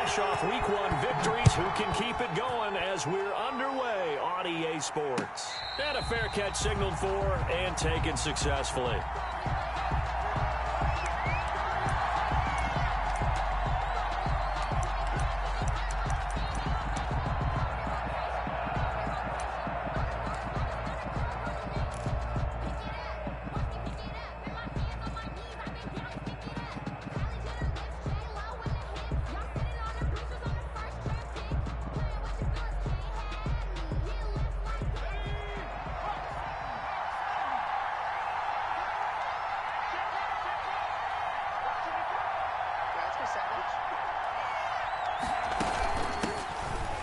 fresh off Week 1 victories. Who can keep it going as we're underway on EA Sports? And a fair catch signaled for and taken successfully.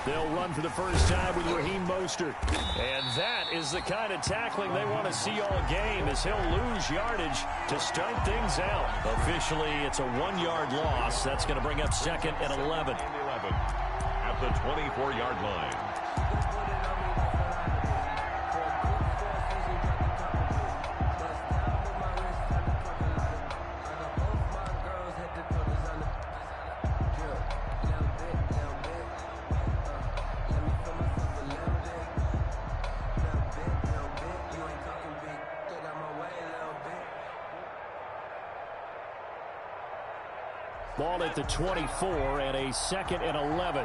They'll run for the first time with Raheem Mostert. And that is the kind of tackling they want to see all game, as he'll lose yardage to start things out. Officially, it's a 1-yard loss. That's going to bring up second and 11. At the 24-yard line. Ball at the 24 and a second and 11.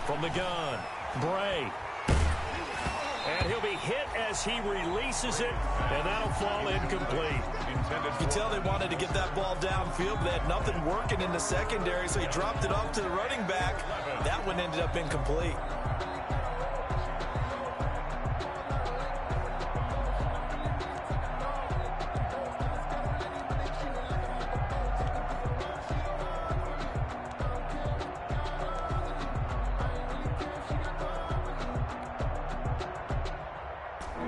From the gun, Bray. And he'll be hit as he releases it, and that'll fall incomplete. You can tell they wanted to get that ball downfield, but they had nothing working in the secondary, so he dropped it off to the running back. That one ended up incomplete.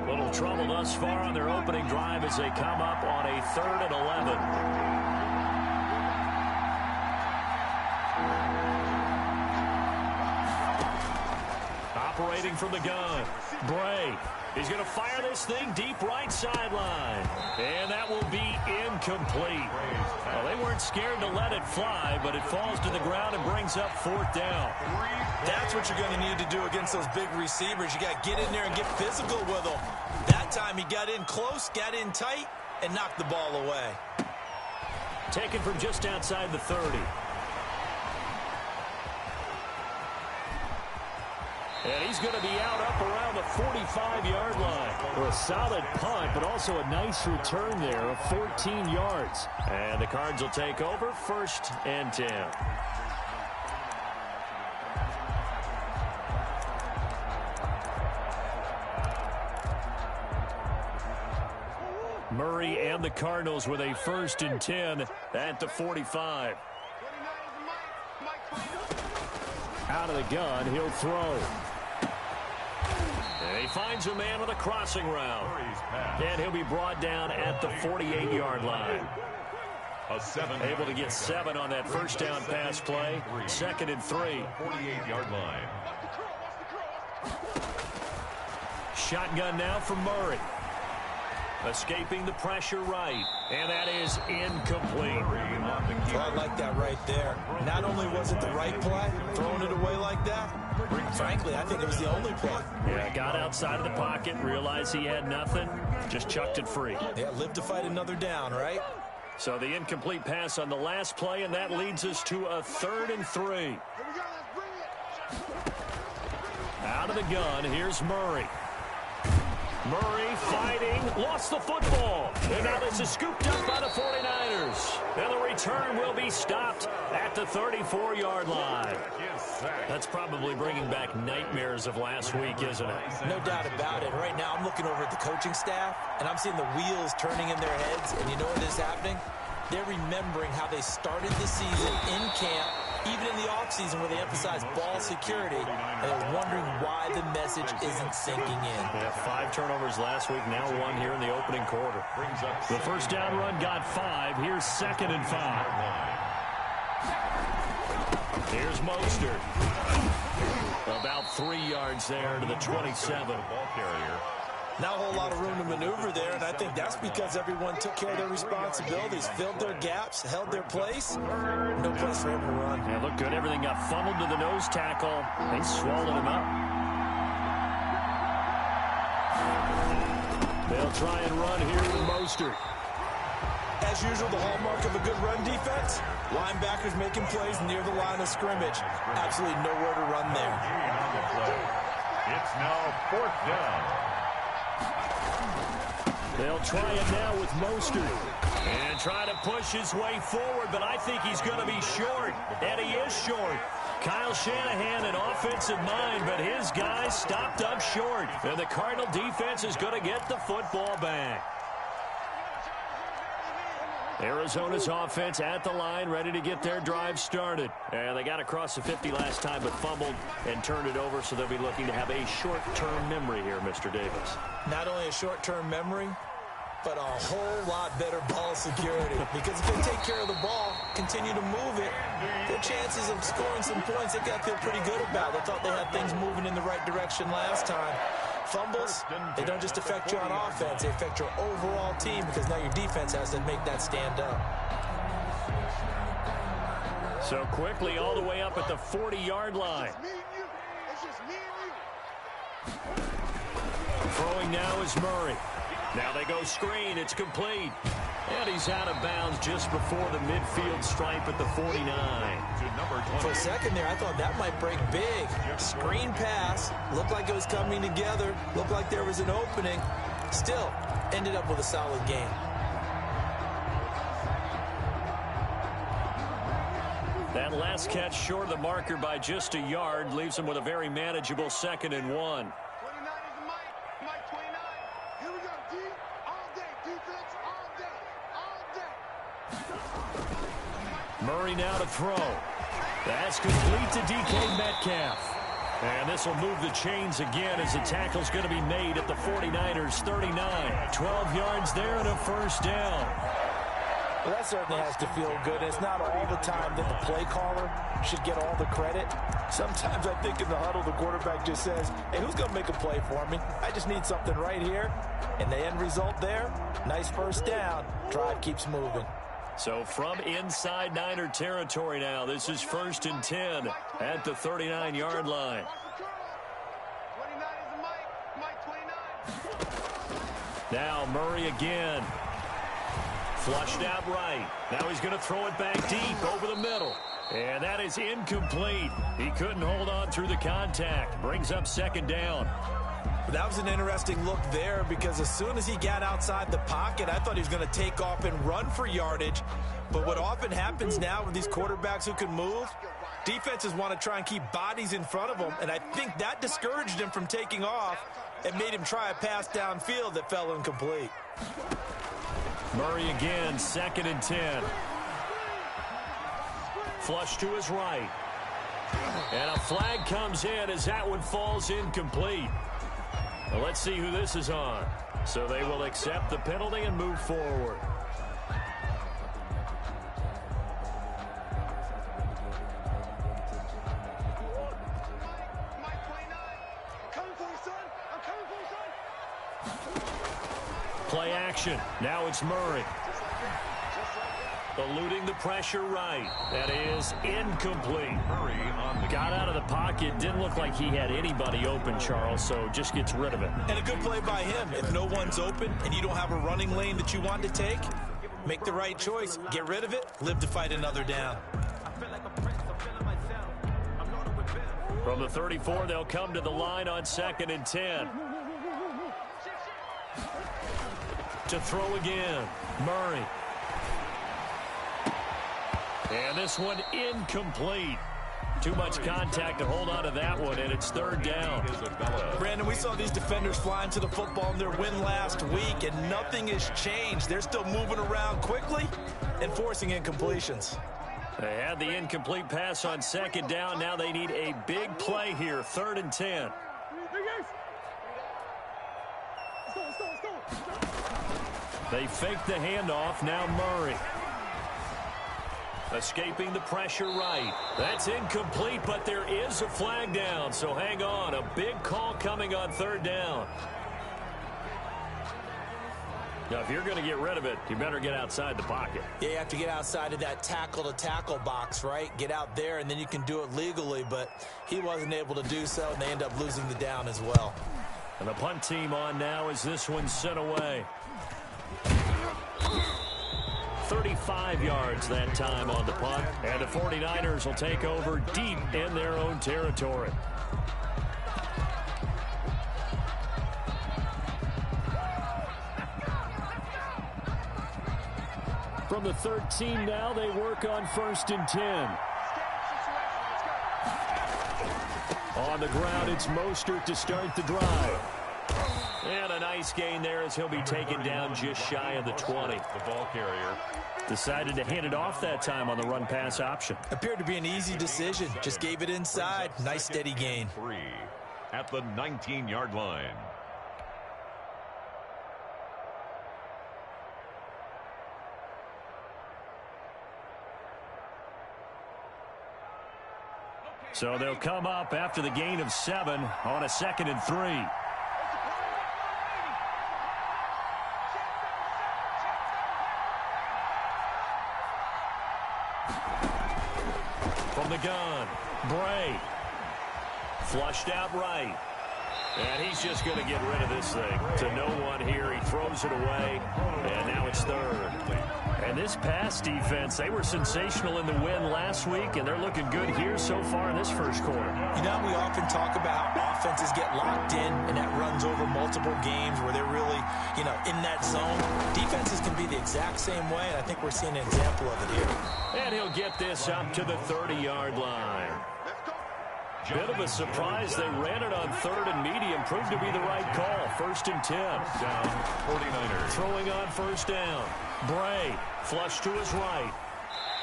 Little trouble thus far on their opening drive as they come up on a 3rd and 11. Operating from the gun, Bray. He's going to fire this thing deep right sideline. And that will be incomplete. Well, they weren't scared to let it fly, but it falls to the ground and brings up 4th down. That's what you're going to need to do against those big receivers. You got to get in there and get physical with them. That time he got in close, got in tight, and knocked the ball away. Taken from just outside the 30. And he's going to be out up around the 45-yard line. For a solid punt, but also a nice return there of 14 yards. And the Cards will take over 1st and 10. Murray and the Cardinals with a 1st and 10 at the 45. Out of the gun, he'll throw. And he finds a man on a crossing route. And he'll be brought down at the 48-yard line. Able to get 7 on that first down pass play. 2nd and 3. 48-yard line. Shotgun now from Murray. Escaping the pressure right. And that is incomplete. Well, I like that right there. Not only was it the right play, throwing it away like that, frankly, I think it was the only play. Yeah, got outside of the pocket, realized he had nothing, just chucked it free. Yeah, live to fight another down, right? So the incomplete pass on the last play, and that leads us to a 3rd and 3. Out of the gun, here's Murray. Murray fighting, lost the football. And now this is scooped up by the 49ers. And the return will be stopped at the 34-yard line. That's probably bringing back nightmares of last week, isn't it? No doubt about it. Right now I'm looking over at the coaching staff, and I'm seeing the wheels turning in their heads. And you know what is happening? They're remembering how they started the season in camp, even in the offseason where they emphasized ball security, and they're wondering why the message isn't sinking in. Yeah, 5 turnovers last week, now 1 here in the opening quarter. The first down run got 5. Here's 2nd and 5. Here's Mostert. About 3 yards there to the 27. Ball carrier. Not a whole lot of room to maneuver there, and I think that's because everyone took care of their responsibilities, filled their gaps, held their place. No place for him to run. Yeah, looked good. Everything got funneled to the nose tackle. They swallowed him up. They'll try and run here with Mostert. As usual, the hallmark of a good run defense, linebackers making plays near the line of scrimmage. Absolutely nowhere to run there. It's now 4th down. They'll try it now with Mostert. And try to push his way forward, but I think he's going to be short. And he is short. Kyle Shanahan, an offensive mind, but his guys stopped up short. And the Cardinal defense is going to get the football back. Arizona's offense at the line, ready to get their drive started. And they got across the 50 last time, but fumbled and turned it over, so they'll be looking to have a short-term memory here, Mr. Davis. Not only a short-term memory, but a whole lot better ball security. Because if they take care of the ball, continue to move it, their chances of scoring some points, they got to feel pretty good about. They thought they had things moving in the right direction last time. Fumbles, they don't just affect you on offense, they affect your overall team because now your defense has to make that stand up. So quickly all the way up at the 40-yard line. Throwing now is Murray. Now they go screen, it's complete. And he's out of bounds just before the midfield stripe at the 49. For a second there, I thought that might break big. Screen pass, looked like it was coming together, looked like there was an opening. Still, ended up with a solid game. That last catch short of the marker by just a yard leaves him with a very manageable 2nd and 1. Murray now to throw. That's complete to DK Metcalf. And this will move the chains again as the tackle's going to be made at the 49ers 39. 12 yards there and a first down. Well, that certainly has to feel good. It's not all the time that the play caller should get all the credit. Sometimes I think in the huddle, the quarterback just says, hey, who's going to make a play for me? I just need something right here. And the end result there, nice first down. Drive keeps moving. So from inside Niner territory now, this is 1st and 10 at the 39-yard line. Now Murray again. Flushed out right. Now he's going to throw it back deep over the middle. And that is incomplete. He couldn't hold on through the contact. Brings up 2nd down. That was an interesting look there because as soon as he got outside the pocket, I thought he was going to take off and run for yardage. But what often happens now with these quarterbacks who can move, defenses want to try and keep bodies in front of them, and I think that discouraged him from taking off and made him try a pass downfield that fell incomplete. Murray again, 2nd and 10. Flush to his right. And a flag comes in as that one falls incomplete. Well, let's see who this is on. So they will accept the penalty and move forward. Play action. Now it's Murray. Eluding the pressure right. That is incomplete. Murray on the got out of the pocket. Didn't look like he had anybody open, Charles, so just gets rid of it. And a good play by him. If no one's open and you don't have a running lane that you want to take, make the right choice. Get rid of it. Live to fight another down. From the 34, they'll come to the line on 2nd and 10. To throw again. Murray. And this one incomplete. Too much contact to hold on to that one, and it's 3rd down. Brandon, we saw these defenders flying to the football in their win last week, and nothing has changed. They're still moving around quickly and forcing incompletions. They had the incomplete pass on 2nd down. Now they need a big play here, 3rd and 10. They fake the handoff. Now Murray. Escaping the pressure right. That's incomplete, but there is a flag down. So hang on. A big call coming on 3rd down. Now, if you're going to get rid of it, you better get outside the pocket. Yeah, you have to get outside of that tackle-to-tackle box, right? Get out there, and then you can do it legally, but he wasn't able to do so, and they end up losing the down as well. And the punt team on now as this one's sent away. 35 yards that time on the punt, and the 49ers will take over deep in their own territory. From the 13 now, they work on 1st and 10. On the ground, it's Mostert to start the drive. And a nice gain there as he'll be taken down just shy of the 20. The ball carrier Decided to hand it off that time on the run-pass option. Appeared to be an easy decision. Just gave it inside. Nice steady gain. 3 at the 19-yard line. So they'll come up after the gain of 7 on a 2nd and 3. From the gun, Bray. Flushed out right. And he's just going to get rid of this thing. To no one here. He throws it away. And now it's 3rd. And this pass defense, they were sensational in the win last week, and they're looking good here so far in this first quarter. You know, we often talk about how offenses get locked in, and that runs over multiple games where they're really, in that zone. Defenses can be the exact same way, and I think we're seeing an example of it here. And he'll get this up to the 30-yard line. Bit of a surprise. They ran it on 3rd and medium. Proved to be the right call. 1st and 10. Down 49ers. Throwing on 1st down. Bray, flush to his right.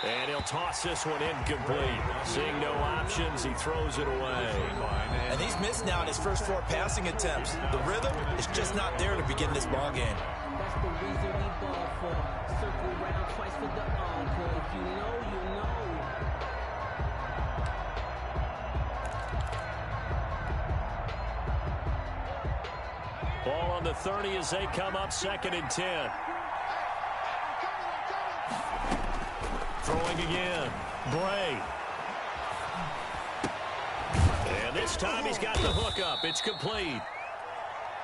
And he'll toss this one incomplete. Seeing no options, he throws it away. And he's missed now in his first 4 passing attempts. The rhythm is just not there to begin this ball game. That's the reason we ball for. Circle round twice for the encore. If you know, you know. Ball on the 30 as they come up 2nd and 10. Throwing again. Bray. And this time he's got the hook up. It's complete.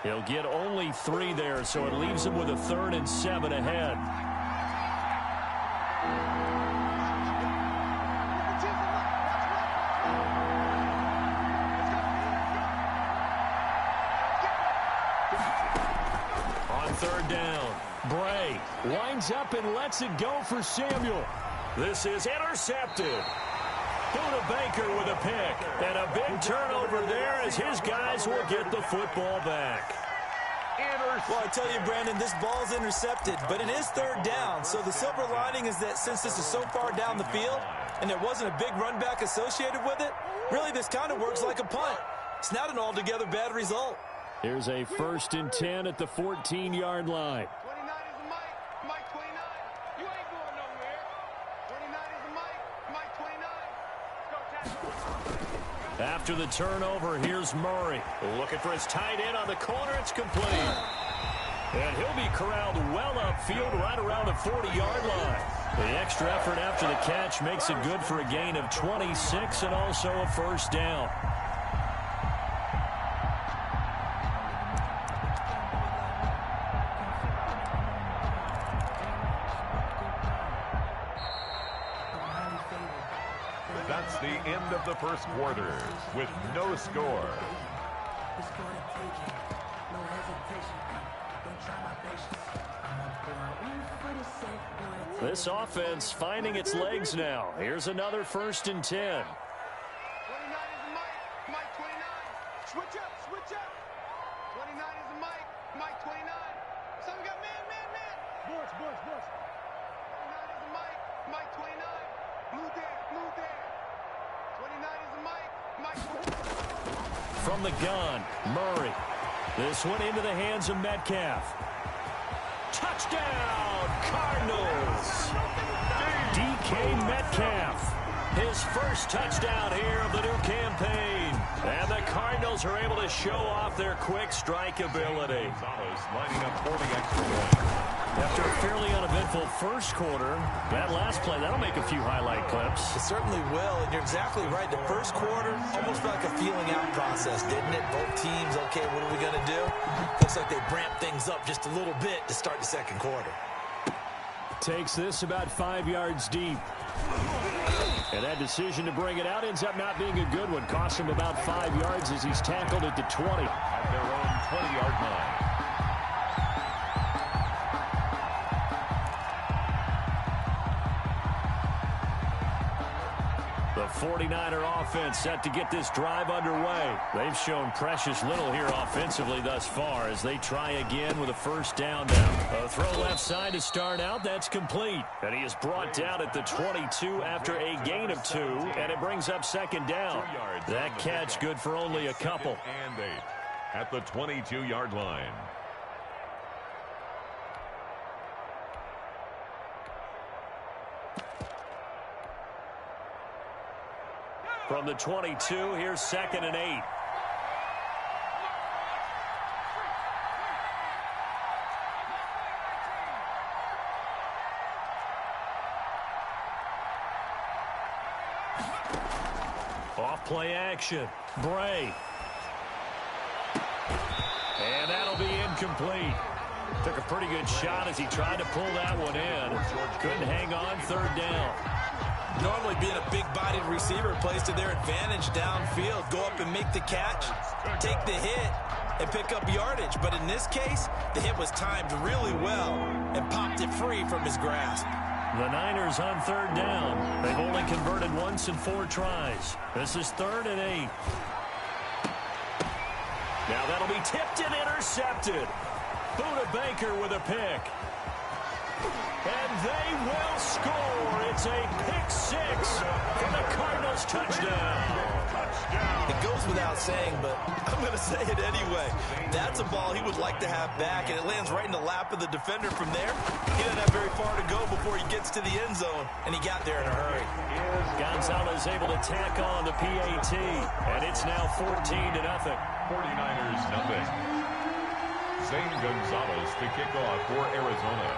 He'll get only 3 there, so it leaves him with a 3rd and 7 ahead. On 3rd down, Bray winds up and lets it go for Samuel. This is intercepted. Buda Baker with a pick. And a big turnover there as his guys will get the football back. Well, I tell you, Brandon, this ball's intercepted, but it is 3rd down. So the silver lining is that since this is so far down the field and there wasn't a big run back associated with it, really this kind of works like a punt. It's not an altogether bad result. Here's a 1st and 10 at the 14-yard line. 29 is a Mike. Mike 29. You ain't going nowhere. 29 is a Mike. Mike 29. Go, tackle. After the turnover, here's Murray. Looking for his tight end on the corner. It's complete. And he'll be corralled well upfield right around the 40-yard line. The extra effort after the catch makes it good for a gain of 26 and also a 1st down. That's the end of the first quarter with no score. This offense finding its legs now. Here's another 1st and 10. 29 is a Mike. Mike 29. Switch up. Switch up. 29 is a Mike. Mike 29. So we got man. Bush. 29 is a Mike. Mike 29. Blue there. 29 is a Mike. Mike 29. From the gun, Murray. This one into the hands of Metcalf. Touchdown, Cardinals! DK Metcalf. His first touchdown here of the new campaign. And the Cardinals are able to show off their quick strike ability. Gonzalez lining up for the extra point. After a fairly uneventful first quarter, that last play, that'll make a few highlight clips. It certainly will, and you're exactly right. The first quarter almost felt like a feeling out process, didn't it? Both teams, okay, what are we going to do? Looks like they ramped things up just a little bit to start the second quarter. Takes this about 5 yards deep. And that decision to bring it out ends up not being a good one. Cost him about 5 yards as he's tackled at the 20. At their own 20-yard line. The 49er offense set to get this drive underway. They've shown precious little here offensively thus far as they try again with a first down now. A throw left side to start out. That's complete. And he is brought down at the 22 after a gain of 2, and it brings up second down. That catch good for only a couple. And 8 at the 22-yard line. From the 22, here's 2nd and 8. Off play action. Bray. And that'll be incomplete. Took a pretty good shot as he tried to pull that one in. Couldn't hang on, third down. Normally being a big-bodied receiver plays to their advantage downfield. Go up and make the catch, take the hit, and pick up yardage. But in this case, the hit was timed really well and popped it free from his grasp. The Niners on third down. They've only converted once in 4 tries. This is 3rd and 8. Now that'll be tipped and intercepted. Buda Baker with a pick. And they will score. It's a pick-6 for the Cardinals touchdown. It goes without saying, but I'm going to say it anyway. That's a ball he would like to have back, and it lands right in the lap of the defender from there. He doesn't have very far to go before he gets to the end zone, and he got there in a hurry. Gonzalez able to tack on the PAT, and it's now 14-0. 49ers nothing. Zane Gonzalez to kick off for Arizona.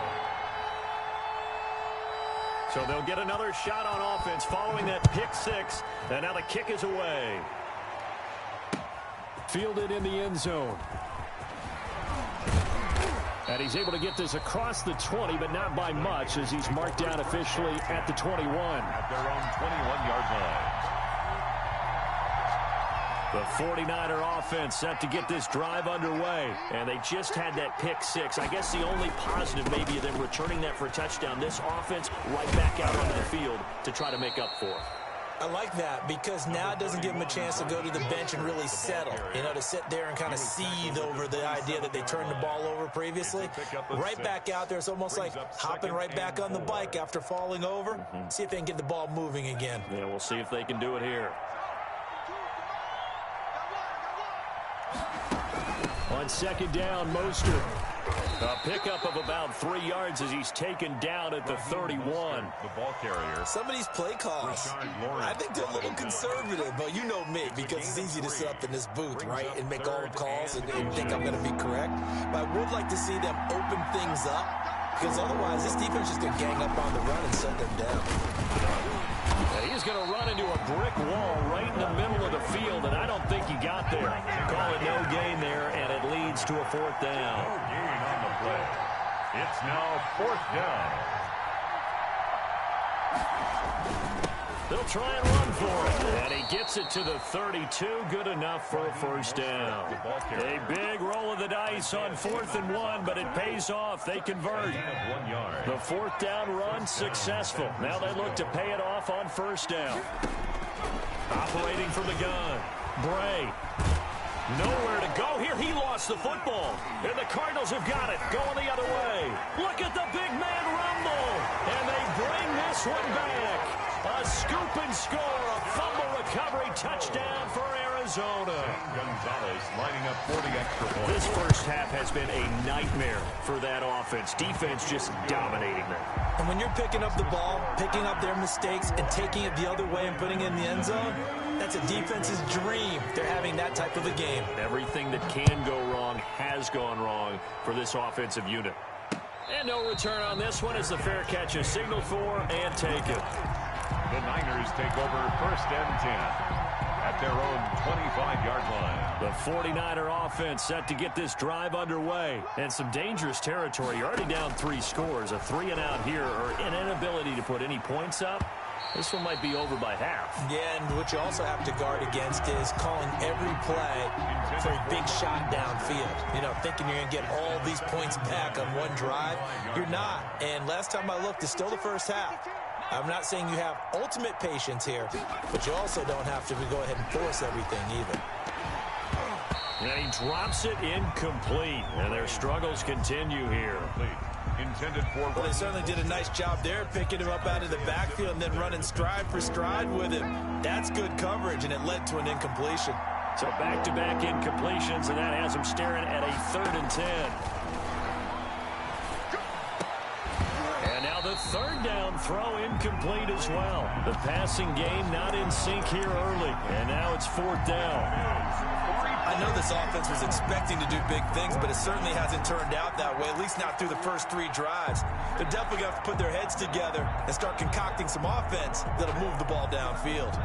So they'll get another shot on offense following that pick-6, and now the kick is away. Fielded in the end zone. And he's able to get this across the 20, but not by much, as he's marked down officially at the 21. At their own 21-yard line. The 49er offense set to get this drive underway, and they just had that pick-6. I guess the only positive maybe of them returning that for a touchdown. This offense right back out onto the field to try to make up for it. I like that because now it doesn't give them a chance to go to the bench and really settle. You know, to sit there and kind of seethe over the idea that they turned the ball over previously. Right back out there, it's almost like hopping right back on the bike after falling over. See if they can get the ball moving again. Yeah, we'll see if they can do it here. On second down, Mostert. A pickup of about 3 yards as he's taken down at the 31. The ball carrier. Some of these play calls, I think they're a little conservative, but you know me, because it's easy to sit up in this booth, right, and make all the calls and think I'm going to be correct. But I would like to see them open things up, because otherwise this defense is going to gang up on the run and shut them down. And he's going to run into a brick wall right in the middle of the field, and I don't think he got there. Call it no gain there, and it leads to a 4th down. No gain on the play. It's now 4th down. They'll try and run for it. And he gets it to the 32. Good enough for a first down. A big roll of the dice on 4th and 1, but it pays off. They convert. 1 yard. The 4th down run successful. Now they look to pay it off on first down. Operating from the gun. Bray. Nowhere to go here. He lost the football. And the Cardinals have got it. Going the other way. Look at the big man rumble. And they bring this one back. A scoop and score. A fumble recovery touchdown for Arizona. Gonzalez lining up for the extra point. This first half has been a nightmare for that offense. Defense just dominating them. And when you're picking up the ball, picking up their mistakes, and taking it the other way and putting it in the end zone, that's a defense's dream. They're having that type of a game. Everything that can go wrong has gone wrong for this offensive unit. And no return on this one as the fair catch is signaled for and taken. The Niners take over 1st and 10 at their own 25-yard line. The 49er offense set to get this drive underway. And some dangerous territory. You're already down 3 scores. A 3-and-out here or an inability to put any points up. This one might be over by half. Yeah, and what you also have to guard against is calling every play for a big shot downfield. You know, thinking you're going to get all these points back on one drive. You're not. And last time I looked, it's still the first half. I'm not saying you have ultimate patience here, but you also don't have to go ahead and force everything either. And he drops it incomplete. And their struggles continue here. Intended for... Well, they certainly did a nice job there, picking him up out of the backfield and then running stride for stride with him. That's good coverage, and it led to an incompletion. So back-to-back incompletions, and that has him staring at a 3rd and 10. And now the 3rd down throw incomplete as well. The passing game not in sync here early, and now it's 4th down. I know this offense was expecting to do big things, but it certainly hasn't turned out that way, at least not through the first 3 drives. They're definitely going to have to put their heads together and start concocting some offense that'll move the ball downfield.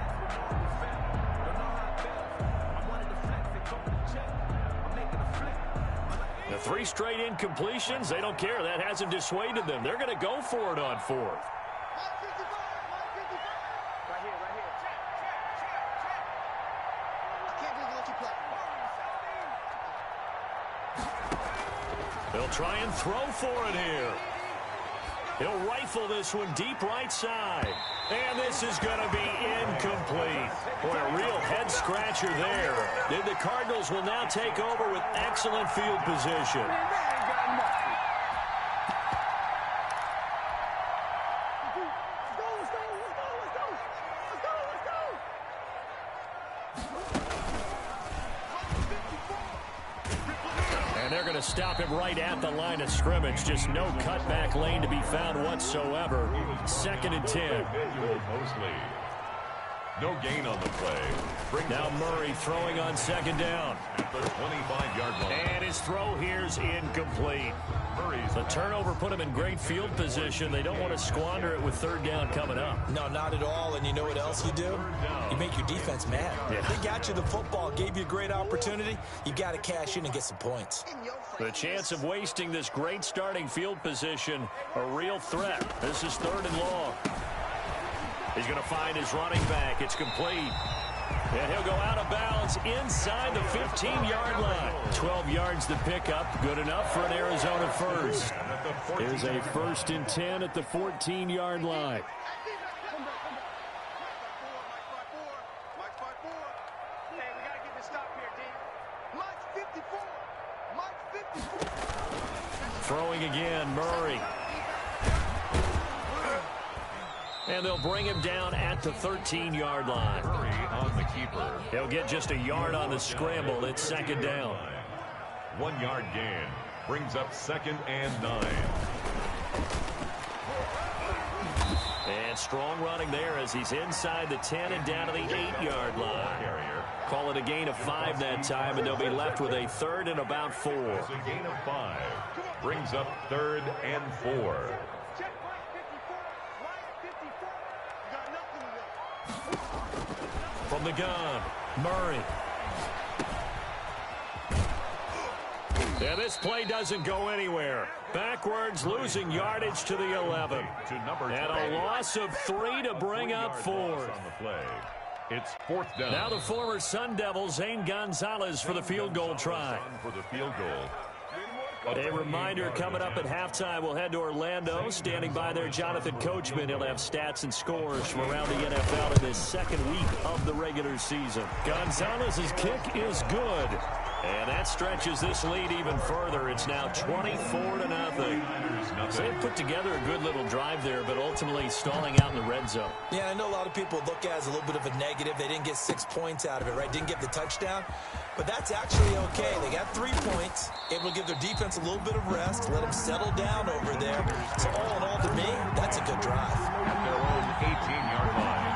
The 3 straight incompletions, they don't care. That hasn't dissuaded them. They're going to go for it on 4th. They'll try and throw for it here. He'll rifle this one deep right side. And this is going to be incomplete. Boy, a real head-scratcher there. And the Cardinals will now take over with excellent field position. Stop him right at the line of scrimmage. Just no cutback lane to be found whatsoever. 2nd and 10. No gain on the play. Now Murray throwing on 2nd down. At the 25-yard line. And his throw here's incomplete. The turnover put him in great field position. They don't want to squander it with 3rd down coming up. No, not at all. And you know what else you do? You make your defense mad. Yeah. They got you the football, gave you a great opportunity. You got to cash in and get some points. The chance of wasting this great starting field position, a real threat. This is 3rd and long. He's going to find his running back. It's complete. And he'll go out of bounds inside the 15-yard line. 12 yards to pick up. Good enough for an Arizona first. There's a 1st and 10 at the 14-yard line. Throwing again, Murray. And they'll bring him down at the 13-yard line. Murray on the keeper. He'll get just a yard on the scramble. It's 2nd down. 1-yard gain brings up 2nd and 9. And strong running there as he's inside the 10 and down to the 8-yard line. Call it a gain of 5 that time, and they'll be left with a 3rd and about 4. It's a gain of 5. Brings up 3rd and 4. From the gun, Murray. And this play doesn't go anywhere. Backwards, losing yardage to the 11. And a loss of 3 to bring up 4th. It's 4th down. Now the former Sun Devil, Zane Gonzalez, for the field goal try. For the field goal. A reminder, coming up at halftime, we'll head to Orlando. Standing by there, Jonathan Coachman. He'll have stats and scores from around the NFL in this 2nd week of the regular season. Gonzalez's kick is good. And that stretches this lead even further. It's now 24-0. So they put together a good little drive there, but ultimately stalling out in the red zone. Yeah, I know a lot of people look at it as a little bit of a negative. They didn't get 6 points out of it, right? Didn't get the touchdown. But that's actually okay. They got 3 points, able to give their defense a little bit of rest, let them settle down over there. So all in all, to me, that's a good drive. At their own 18-yard line.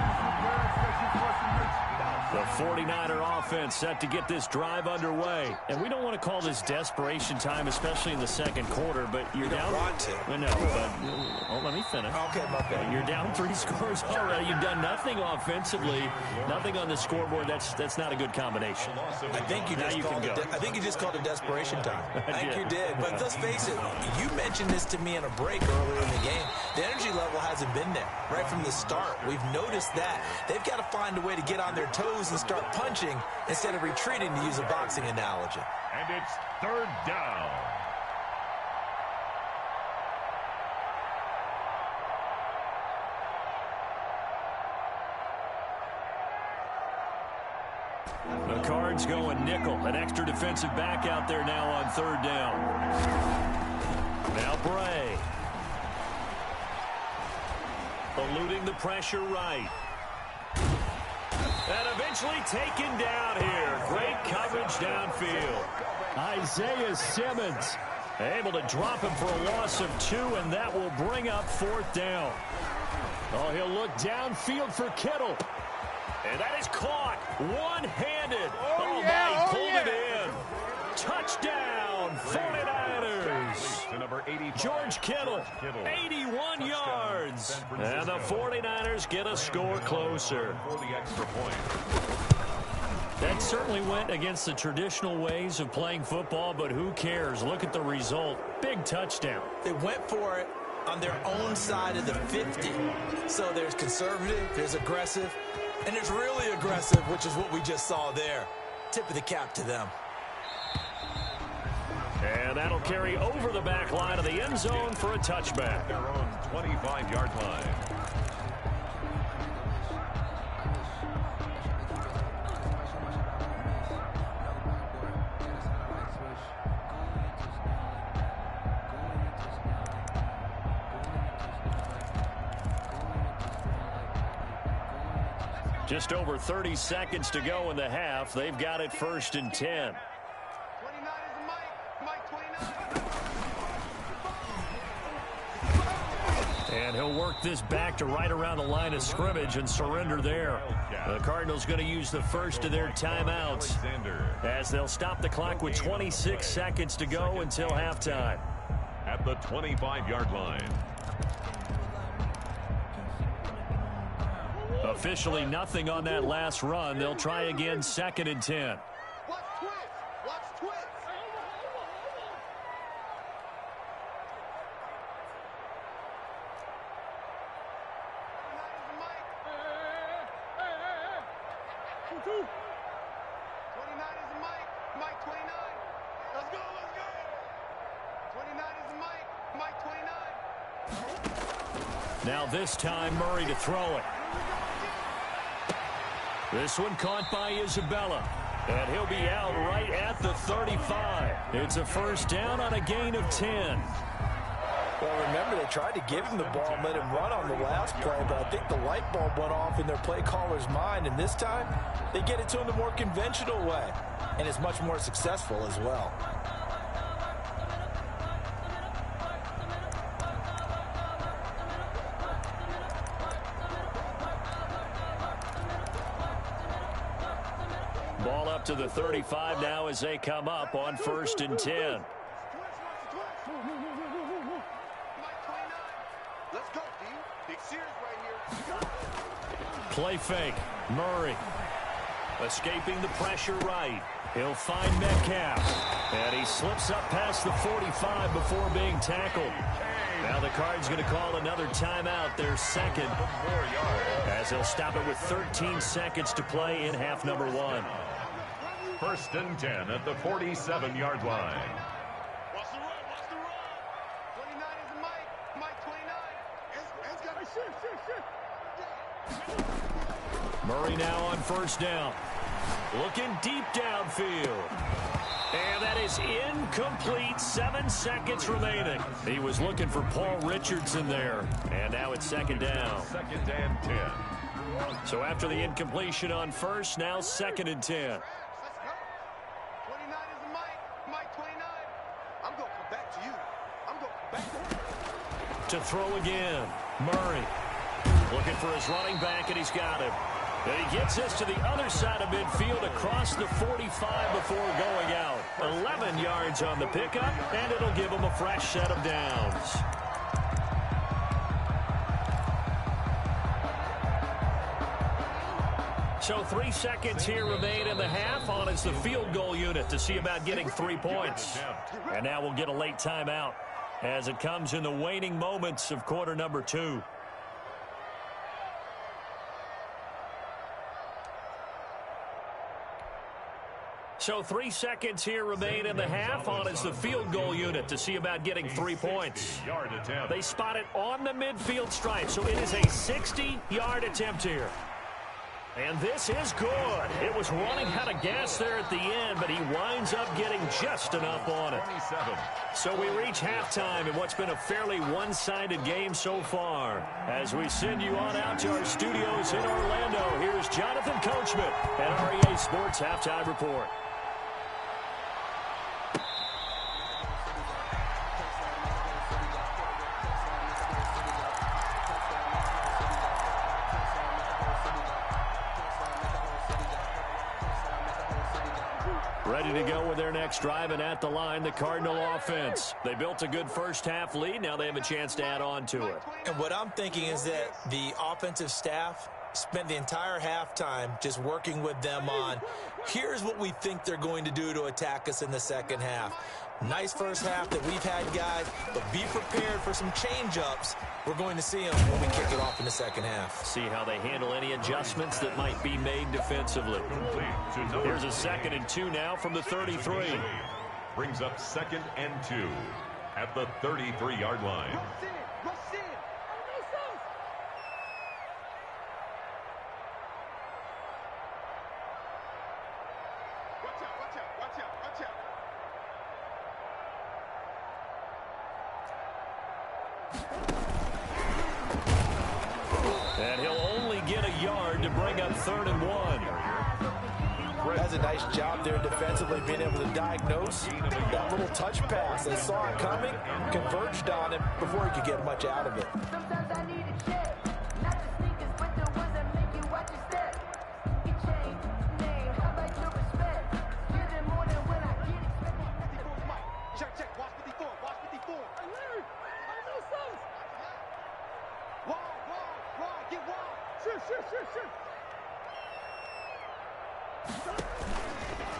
The 49er offense set to get this drive underway. And we don't want to call this desperation time, especially in the second quarter, but you're down. You don't want to. No, but let me finish. Okay, my bad. You're down 3 scores already. You've done nothing offensively, nothing on the scoreboard. That's not a good combination. I think you just called it desperation time. I think you did. But let's face it, you mentioned this to me in a break earlier in the game. The energy level hasn't been there right from the start. We've noticed that. They've got to find a way to get on their toes and start punching instead of retreating, to use a boxing analogy. And it's third down. The Cards going nickel. An extra defensive back out there now on third down. Now Bray. Eluding the pressure right. And eventually taken down here. Great coverage downfield. Isaiah Simmons able to drop him for a loss of 2, and that will bring up fourth down. Oh, he'll look downfield for Kittle. And that is caught one-handed. My, pulled it in. Touchdown, 49ers. George Kittle, 81 yards. And the 49ers get a score closer. For the extra point. That certainly went against the traditional ways of playing football, but who cares? Look at the result. Big touchdown. They went for it on their own side of the 50. So there's conservative, there's aggressive, and there's really aggressive, which is what we just saw there. Tip of the cap to them. And that'll carry over the back line of the end zone for a touchback. Their own 25-yard line. Just over 30 seconds to go in the half. They've got it 1st and 10. And he'll work this back to right around the line of scrimmage and surrender there. The Cardinals going to use the first of their timeouts as they'll stop the clock with 26 seconds to go until halftime. At the 25-yard line. Officially nothing on that last run. They'll try again 2nd and 10. Now this time Murray to throw it. This one caught by Isabella. And he'll be out right at the 35. It's a first down on a gain of 10. Well, remember, they tried to give him the ball and let him run on the last play, but I think the light bulb went off in their play caller's mind, and this time they get it to him the more conventional way, and it's much more successful as well. Ball up to the 35 now as they come up on 1st and 10. Play fake. Murray escaping the pressure right. He'll find Metcalf. And he slips up past the 45 before being tackled. Now the Cards going to call another timeout, their second, as they'll stop it with 13 seconds to play in half number 1. 1st and 10 at the 47-yard line. Watch the run, watch the run. 29 is Mike 29. Murray now on 1st down. Looking deep downfield. And that is incomplete. 7 seconds remaining. He was looking for Paul Richardson there. And now it's 2nd down. 2nd and 10. So after the incompletion on 1st, now 2nd and 10. Let's go. 29 is Mike 29. I'm going to come back to you. I'm going to come back to you. To throw again. Murray looking for his running back, and he's got him. And he gets this to the other side of midfield across the 45 before going out. 11 yards on the pickup, and it'll give him a fresh set of downs. So 3 seconds here remain in the half. On is the field goal unit to see about getting 3 points. And now we'll get a late timeout as it comes in the waning moments of quarter number 2. So 3 seconds here remain in the half. On is the field goal unit to see about getting 3 points. They spot it on the midfield stripe, so it is a 60-yard attempt here. And this is good. It was running out of gas there at the end, but he winds up getting just enough on it. So we reach halftime in what's been a fairly one-sided game so far. As we send you on out to our studios in Orlando, here's Jonathan Coachman at REA Sports Halftime Report. Ready to go with their next drive, and at the line, the Cardinal offense. They built a good first-half lead. Now they have a chance to add on to it. And what I'm thinking is that the offensive staff spent the entire halftime just working with them on, here's what we think they're going to do to attack us in the second half. Nice first half that we've had, guys, but be prepared for some change-ups. We're going to see them when we kick it off in the second half. See how they handle any adjustments that might be made defensively. Here's a 2nd and 2 now from the 33. Brings up 2nd and 2 at the 33-yard line. And he'll only get a yard to bring up 3rd and 1. That's a nice job there defensively, being able to diagnose that little touch pass. They saw it coming, converged on it before he could get much out of it.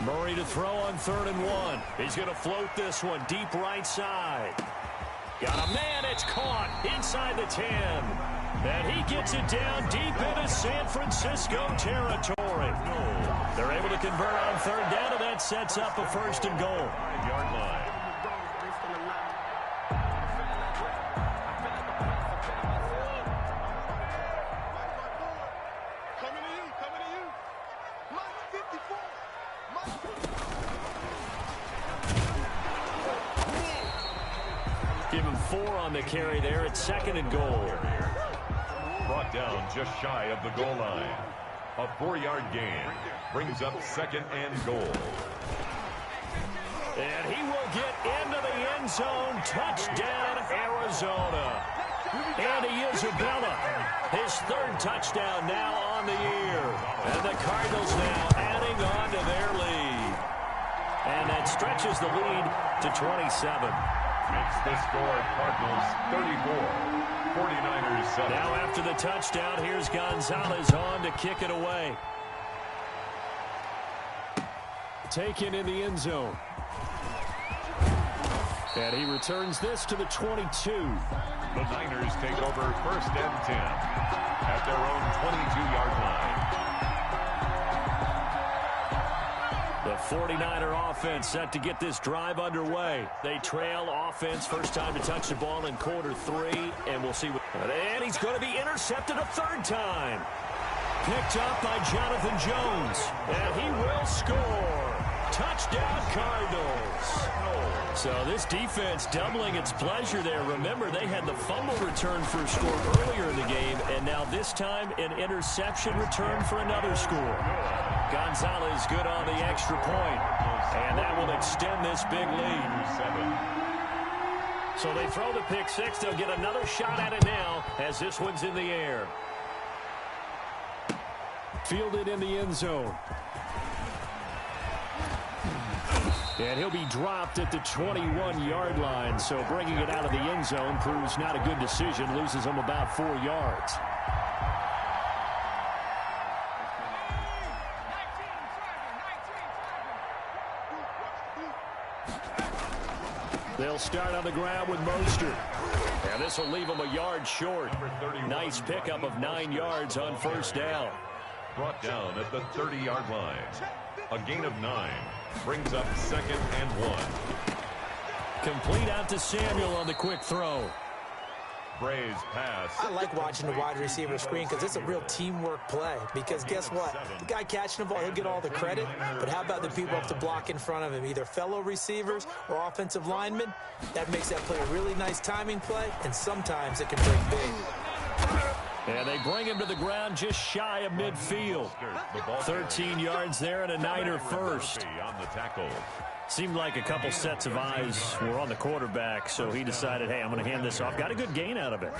Murray to throw on 3rd and 1. He's going to float this one deep right side. Got a man. It's caught inside the 10. And he gets it down deep into San Francisco territory. They're able to convert on 3rd down, and that sets up a 1st and goal. 5-yard line. Give him 4 on the carry there. It's 2nd and goal. Brought down just shy of the goal line. A 4-yard gain brings up 2nd and goal. And he will get into the end zone. Touchdown, Arizona. Andy Isabella, his 3rd touchdown now on the year. And the Cardinals now adding on to their lead. And that stretches the lead to 27. Makes the score Cardinals 34, 49ers 7. Now after the touchdown, here's Gonzalez on to kick it away. Taken in the end zone. And he returns this to the 22. The Niners take over 1st and 10 at their own 22-yard line. The 49er offense set to get this drive underway. They trail offense, first time to touch the ball in quarter 3, and we'll see what. And he's going to be intercepted a 3rd time. Picked up by Jonathan Jones, and he will score. Touchdown, Cardinals. So this defense doubling its pleasure there. Remember, they had the fumble return for a score earlier in the game, and now this time an interception return for another score. Gonzalez good on the extra point, and that will extend this big lead. So they throw the pick 6. They'll get another shot at it now as this one's in the air. Fielded in the end zone. And he'll be dropped at the 21-yard line. So bringing it out of the end zone proves not a good decision. Loses him about 4 yards. They'll start on the ground with Mostert. And this will leave him a yard short. Nice pickup of 9 yards on first down. Brought down at the 30-yard line. A gain of 9. Brings up 2nd and 1. Complete out to Samuel on the quick throw. Bray's pass. I like watching the wide receiver screen because it's a real teamwork play. Because guess what? The guy catching the ball, he'll get all the credit. But how about the people up to block in front of him? Either fellow receivers or offensive linemen. That makes that play a really nice timing play. And sometimes it can break big. And they bring him to the ground just shy of midfield. 13 yards there and a Niner first. On the tackle. Seemed like a couple sets of eyes were on the quarterback, so he decided, hey, I'm going to hand this off. Got a good gain out of it.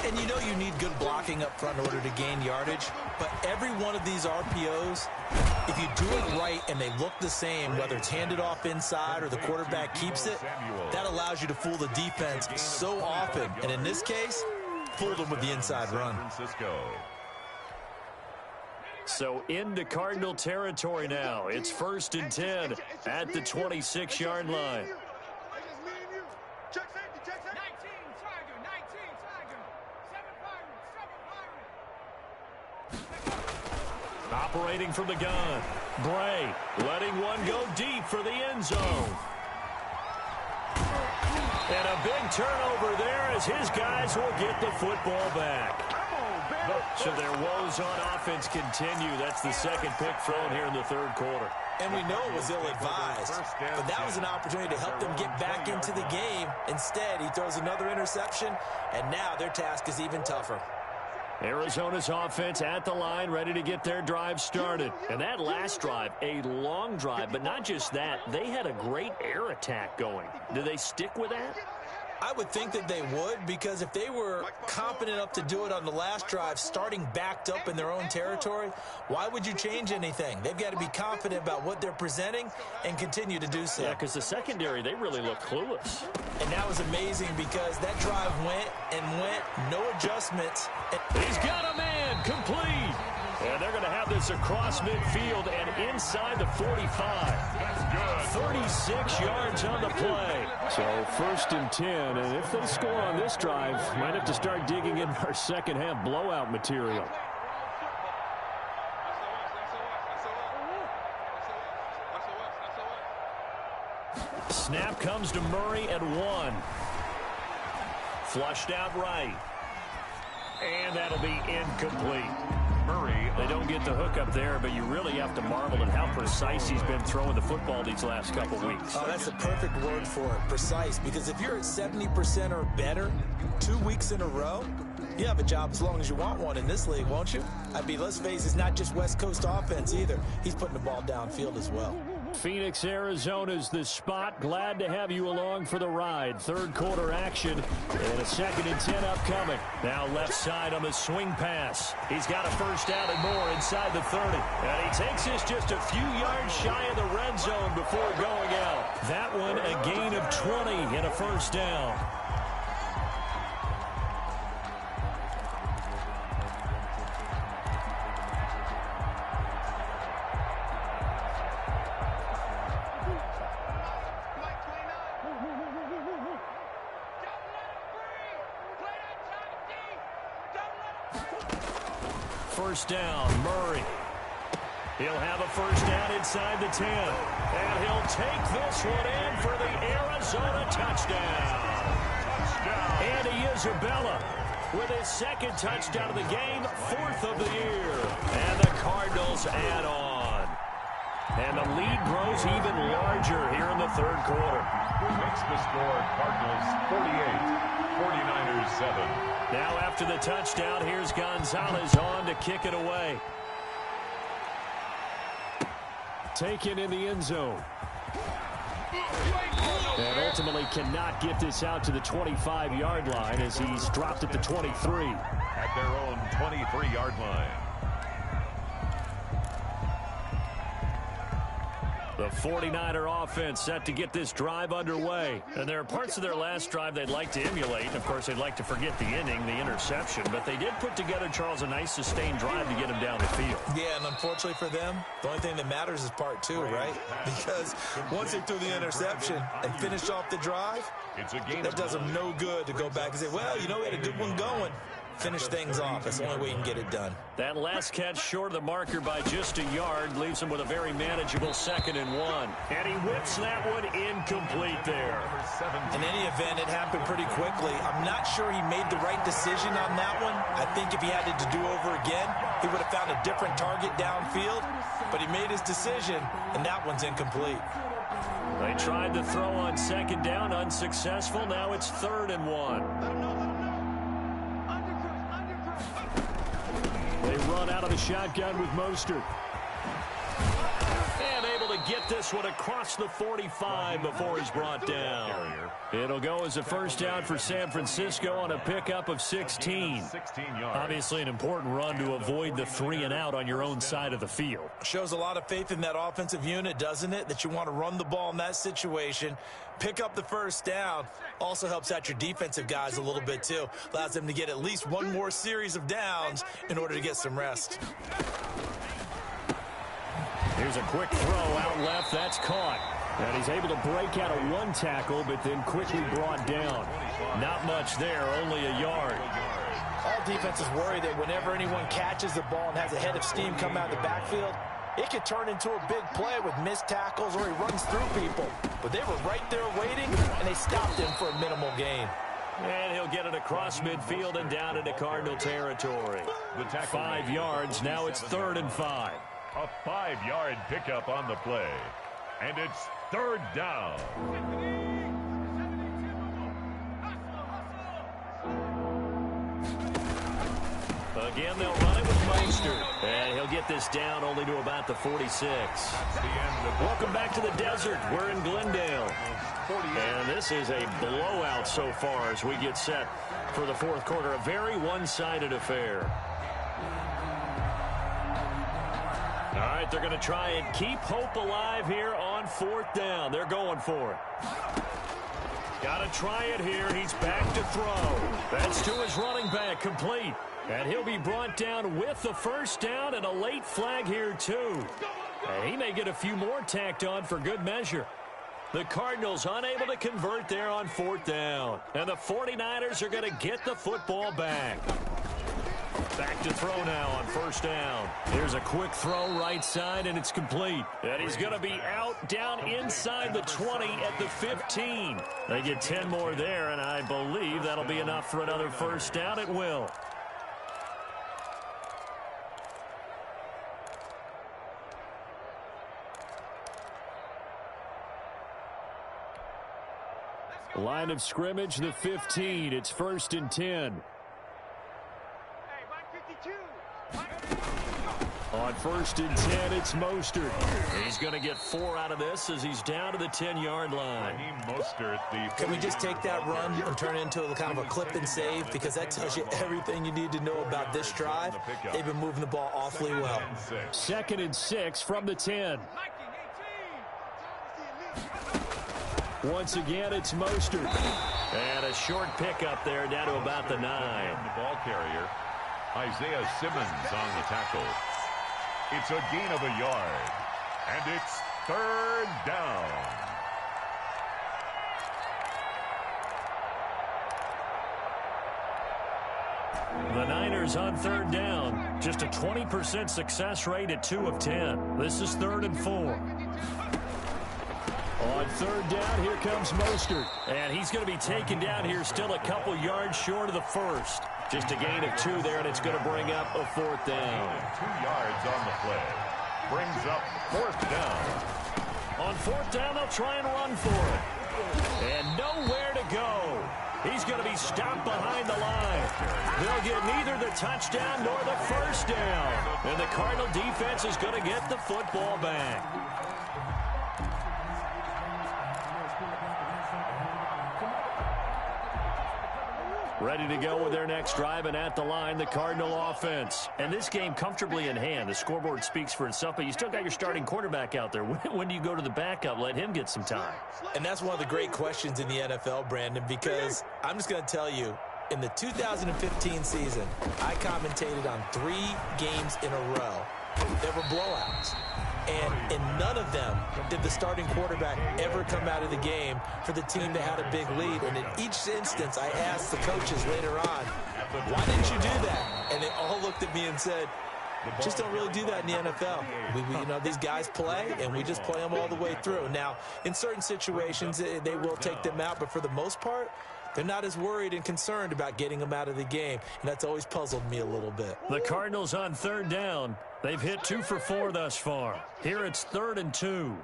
And you know you need good blocking up front in order to gain yardage. But every one of these RPOs, if you do it right and they look the same, whether it's handed off inside or the quarterback keeps it, that allows you to fool the defense so often. And in this case, fooled them with the inside run. So into Cardinal territory now. It's 1st and 10 at the 26-yard line. Operating from the gun. Bray letting one go deep for the end zone. And a big turnover there as his guys will get the football back. So their woes on offense continue. That's the second pick thrown here in the third quarter. And we know it was ill-advised, but that was an opportunity to help them get back into the game. Instead, he throws another interception, and now their task is even tougher. Arizona's offense at the line, ready to get their drive started. And that last drive, a long drive, but not just that. They had a great air attack going. Do they stick with that? I would think that they would, because if they were competent enough to do it on the last drive, starting backed up in their own territory, why would you change anything? They've got to be confident about what they're presenting and continue to do so. Yeah, because the secondary, they really look clueless. And that was amazing because that drive went and went, no adjustments. He's got a man, complete. And they're going to have this across midfield and inside the 45. 36 yards on the play. So 1st and 10, and if they score on this drive, might have to start digging in our second half blowout material. Snap comes to Murray at 1. Flushed out right. And that'll be incomplete. They don't get the hook up there, but you really have to marvel at how precise he's been throwing the football these last couple weeks. Oh, that's the perfect word for it, precise, because if you're at 70% or better 2 weeks in a row, you have a job as long as you want one in this league, won't you? I mean, let's face it, it's not just West Coast offense either. He's putting the ball downfield as well. Phoenix, Arizona's the spot. Glad to have you along for the ride. Third quarter action and a 2nd and 10 upcoming. Now left side on the swing pass. He's got a first down and more inside the 30. And he takes this just a few yards shy of the red zone before going out. That one a gain of 20 and a first down. First down, Murray. He'll have a first down inside the 10. And he'll take this one in for the Arizona touchdown. Andy Isabella with his 2nd touchdown of the game, 4th of the year. And the Cardinals add on. And the lead grows even larger here in the third quarter. Makes the score Cardinals 48, 49ers 7. Now after the touchdown, here's Gonzalez on to kick it away. Taken in the end zone. And ultimately cannot get this out to the 25-yard line as he's dropped at the 23. At their own 23-yard line. The 49er offense set to get this drive underway. And there are parts of their last drive they'd like to emulate. Of course, they'd like to forget the inning, the interception. But they did put together, Charles, a nice sustained drive to get him down the field. Yeah, and unfortunately for them, the only thing that matters is part two, right? Because once they threw the interception and finished off the drive, that does them no good to go back and say, well, you know, we had a good one going. Finish things off. That's the only way you can get it done. That last catch short of the marker by just a yard leaves him with a very manageable 2nd and 1. And he whips that one incomplete there. In any event, it happened pretty quickly. I'm not sure he made the right decision on that one. I think if he had it to do over again, he would have found a different target downfield. But he made his decision, and that one's incomplete. They tried to throw on 2nd down, unsuccessful. Now it's 3rd and 1. They run out of the shotgun with Mostert. And able to get this one across the 45 before he's brought down. It'll go as a first down for San Francisco on a pickup of 16. Obviously an important run to avoid the 3 and out on your own side of the field. Shows a lot of faith in that offensive unit, doesn't it? That you want to run the ball in that situation. Pick up the first down. Also helps out your defensive guys a little bit, too. Allows them to get at least one more series of downs in order to get some rest. Here's a quick throw out left. That's caught. And he's able to break out of one tackle, but then quickly brought down. Not much there, only a yard. All defenses worry that whenever anyone catches the ball and has a head of steam come out of the backfield, it could turn into a big play with missed tackles or he runs through people. But they were right there waiting, and they stopped him for a minimal gain. And he'll get it across midfield and down into Cardinal territory. 5 yards, now it's 3rd and 5. A 5-yard pickup on the play. And it's 3rd down. Again, they'll run it with Mostert. And he'll get this down only to about the 46. Welcome back to the desert. We're in Glendale. And this is a blowout so far as we get set for the 4th quarter. A very one-sided affair. All right, they're going to try and keep hope alive here on 4th down. They're going for it. Got to try it here. He's back to throw. That's to his running back, complete. And he'll be brought down with the first down and a late flag here, too. And he may get a few more tacked on for good measure. The Cardinals unable to convert there on 4th down. And the 49ers are going to get the football back. Back to throw now on 1st down. Here's a quick throw right side, and it's complete. And he's going to be out down inside the 20 at the 15. They get 10 more there, and I believe that'll be enough for another first down. It will. Line of scrimmage, the 15. It's 1st and 10. On 1st and 10, it's Mostert. He's going to get 4 out of this as he's down to the 10-yard line. Can we just take that run and turn it into a kind of a clip and save? Because that tells you everything you need to know about this drive. They've been moving the ball awfully well. 2nd and 6 from the 10. Once again, it's Mostert. And a short pickup there down to about the 9. The ball carrier, Isaiah Simmons on the tackle. It's a gain of a yard. And it's 3rd down. The Niners on 3rd down. Just a 20% success rate at 2 of 10. This is 3rd and 4. On 3rd down, here comes Mostert. And he's going to be taken down here still a couple yards short of the first. Just a gain of 2 there, and it's going to bring up a 4th down. 2 yards on the play. Brings up 4th down. On 4th down, they'll try and run for it. And nowhere to go. He's going to be stopped behind the line. They'll get neither the touchdown nor the first down. And the Cardinal defense is going to get the football back. Ready to go with their next drive, and at the line, the Cardinal offense. And this game comfortably in hand. The scoreboard speaks for itself, but you still got your starting quarterback out there. When do you go to the backup? Let him get some time. And that's one of the great questions in the NFL, Brandon, because I'm just going to tell you, in the 2015 season, I commentated on 3 games in a row. There were blowouts. And in none of them did the starting quarterback ever come out of the game for the team that had a big lead. And in each instance, I asked the coaches later on, why didn't you do that? And they all looked at me and said, just don't really do that in the NFL. You know, these guys play, and we just play them all the way through. Now, in certain situations, they will take them out, but for the most part, they're not as worried and concerned about getting them out of the game, and that's always puzzled me a little bit. The Cardinals on 3rd down. They've hit 2 for 4 thus far. Here it's 3rd and 2.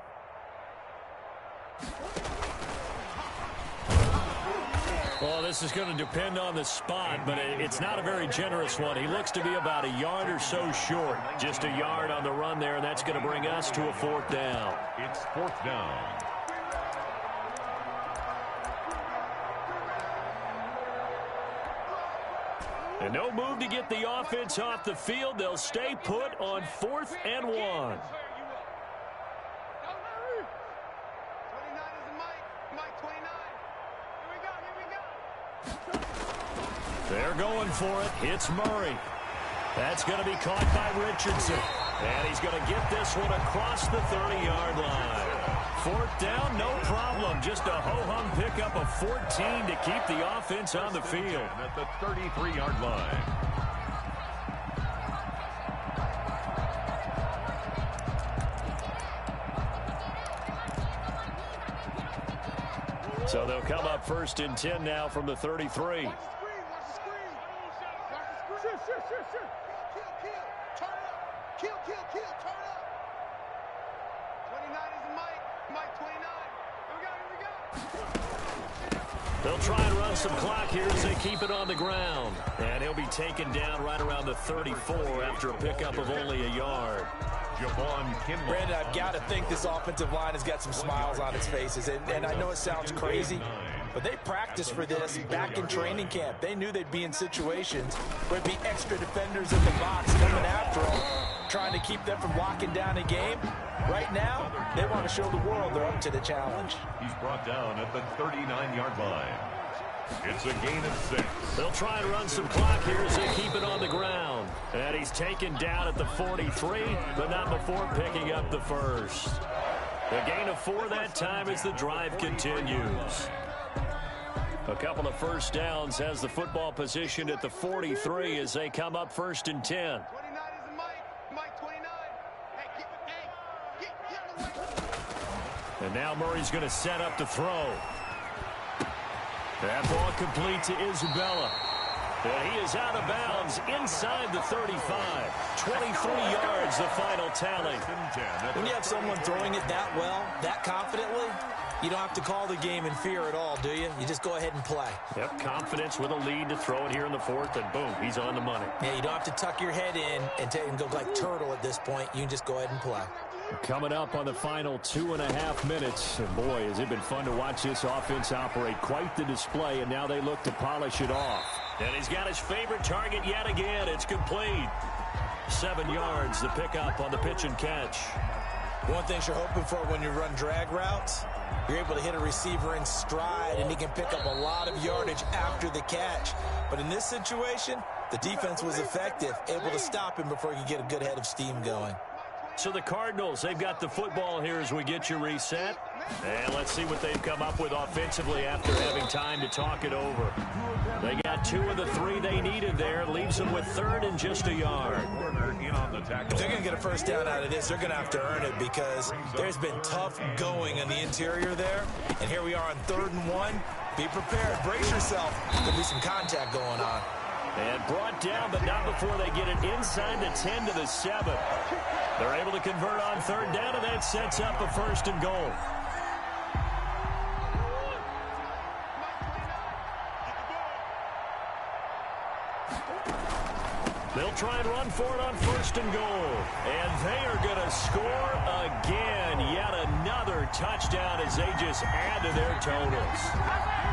Well, this is going to depend on the spot, but it's not a very generous one. He looks to be about a yard or so short. Just a yard on the run there, and that's going to bring us to a 4th down. It's 4th down. And no move to get the offense off the field. They'll stay put on 4th and 1. They're going for it. It's Murray. That's going to be caught by Richardson. And he's going to get this one across the 30-yard line. 4th down, no problem. Just a ho-hum pickup of 14 to keep the offense on the field. At the 33-yard line. So they'll come up 1st and 10 now from the 33. They'll try and run some clock here as they keep it on the ground. And he'll be taken down right around the 34 after a pickup of only a yard. Brandon, I've got to think this offensive line has got some smiles on its faces. And I know it sounds crazy, but they practiced for this back in training camp. They knew they'd be in situations where it'd be extra defenders in the box coming after them, trying to keep them from locking down a game. Right now, they want to show the world they're up to the challenge. He's brought down at the 39-yard line. It's a gain of 6. They'll try and run some clock here as they keep it on the ground. And he's taken down at the 43, but not before picking up the first. The gain of 4 that time as the drive continues. A couple of first downs has the football position at the 43 as they come up 1st and 10. And now Murray's going to set up to throw. That ball complete to Isabella. And he is out of bounds inside the 35. 23 yards, the final tally. When you have someone throwing it that well, that confidently, you don't have to call the game in fear at all, do you? You just go ahead and play. Yep, confidence with a lead to throw it here in the 4th, and boom, he's on the money. Yeah, you don't have to tuck your head in and go like turtle at this point. You can just go ahead and play. Coming up on the final 2.5 minutes, and boy, has it been fun to watch this offense operate. Quite the display, and now they look to polish it off. And he's got his favorite target yet again. It's complete. 7 yards, the pickup on the pitch and catch. One thing you're hoping for when you run drag routes, you're able to hit a receiver in stride, and he can pick up a lot of yardage after the catch. But in this situation, the defense was effective, able to stop him before he could get a good head of steam going. So the Cardinals, they've got the football here as we get you reset. And let's see what they've come up with offensively after having time to talk it over. They got 2 of the 3 they needed there. Leaves them with 3rd and just a yard. If they're going to get a first down out of this, they're going to have to earn it because there's been tough going in the interior there. And here we are on 3rd and 1. Be prepared. Brace yourself. There'll be some contact going on. And brought down, but not before they get it inside the 10 to the 7. They're able to convert on 3rd down, and that sets up a 1st and goal. They'll try and run for it on 1st and goal. And they are going the score again. Yet another touchdown as they just add to their totals.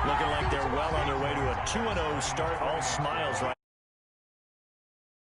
Looking like they're well on their way to a 2-0 start. All smiles right